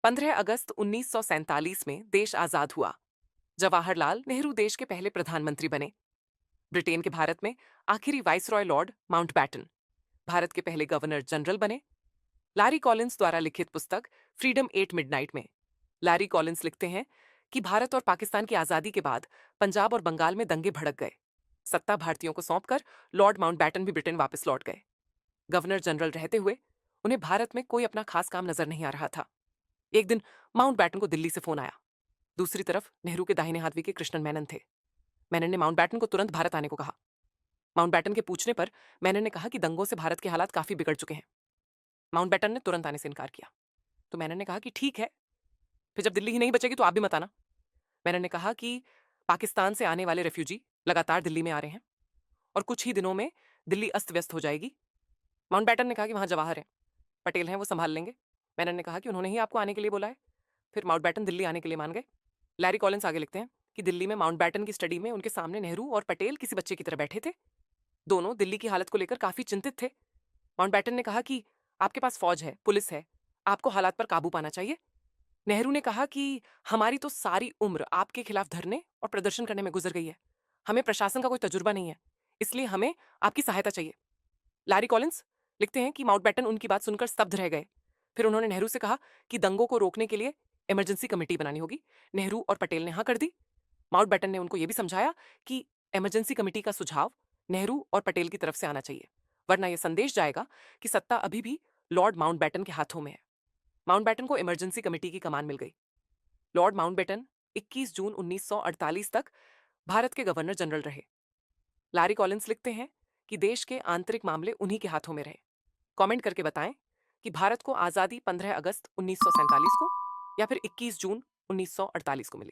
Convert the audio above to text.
15 अगस्त 1947 में देश आजाद हुआ। जवाहरलाल नेहरू देश के पहले प्रधानमंत्री बने। ब्रिटेन के भारत में आखिरी वाइसरॉय लॉर्ड माउंटबैटन भारत के पहले गवर्नर जनरल बने। लैरी कॉलिंस द्वारा लिखित पुस्तक फ्रीडम एट मिडनाइट में लैरी कॉलिंस लिखते हैं कि भारत और पाकिस्तान की आजादी के बाद पंजाब और बंगाल में दंगे भड़क गए। सत्ता भारतीयों को सौंपकर लॉर्ड माउंटबैटन भी ब्रिटेन वापस लौट गए। गवर्नर जनरल रहते हुए उन्हें भारत में कोई अपना खास काम नजर नहीं आ रहा था। एक दिन माउंटबैटन को दिल्ली से फोन आया। दूसरी तरफ नेहरू के दाहिने हाथ के कृष्णन मेनन थे। मेनन ने माउंटबैटन को तुरंत भारत आने को कहा। माउंटबैटन के पूछने पर मेनन ने कहा कि दंगों से भारत के हालात काफी बिगड़ चुके हैं। माउंटबैटन ने तुरंत आने से इनकार किया। तो मेनन ने कहा कि ठीक है, फिर जब दिल्ली ही नहीं बचेगी तो आप भी मत आना। मेनन ने कहा कि पाकिस्तान से आने वाले रेफ्यूजी लगातार दिल्ली में आ रहे हैं और कुछ ही दिनों में दिल्ली अस्त व्यस्त हो जाएगी। माउंटबैटन ने कहा कि वहां जवाहर हैं, पटेल हैं, वो संभाल लेंगे। मेनन ने कहा कि उन्होंने ही आपको आने के लिए बोला है। फिर माउंटबैटन दिल्ली आने के लिए मान गए। लैरी कॉलिंस आगे लिखते हैं कि दिल्ली में माउंटबैटन की स्टडी में उनके सामने नेहरू और पटेल किसी बच्चे की तरह बैठे थे। दोनों दिल्ली की हालत को लेकर काफी चिंतित थे। माउंटबैटन ने कहा कि आपके पास फौज है, पुलिस है, आपको हालात पर काबू पाना चाहिए। नेहरू ने कहा कि हमारी तो सारी उम्र आपके खिलाफ धरने और प्रदर्शन करने में गुजर गई है। हमें प्रशासन का कोई तजुर्बा नहीं है, इसलिए हमें आपकी सहायता चाहिए। लैरी कॉलिंस लिखते हैं कि माउंटबैटन उनकी बात सुनकर स्तब्ध रह गए। फिर उन्होंने नेहरू से कहा कि दंगों को रोकने के लिए इमरजेंसी कमेटी बनानी होगी। नेहरू और पटेल ने हाँ कर दी। माउंटबैटन ने उनको यह भी समझाया कि इमरजेंसी कमेटी का सुझाव नेहरू और पटेल की तरफ से आना चाहिए, वरना यह संदेश जाएगा कि सत्ता अभी भी लॉर्ड माउंटबैटन के हाथों में है। माउंटबैटन को इमरजेंसी कमेटी की कमान मिल गई। लॉर्ड माउंटबैटन 21 जून 1948 तक भारत के गवर्नर जनरल रहे। लैरी कॉलिंस लिखते हैं कि देश के आंतरिक मामले उन्हीं के हाथों में रहे। कमेंट करके बताएं कि भारत को आजादी 15 अगस्त 1947 को या फिर 21 जून 1948 को मिली।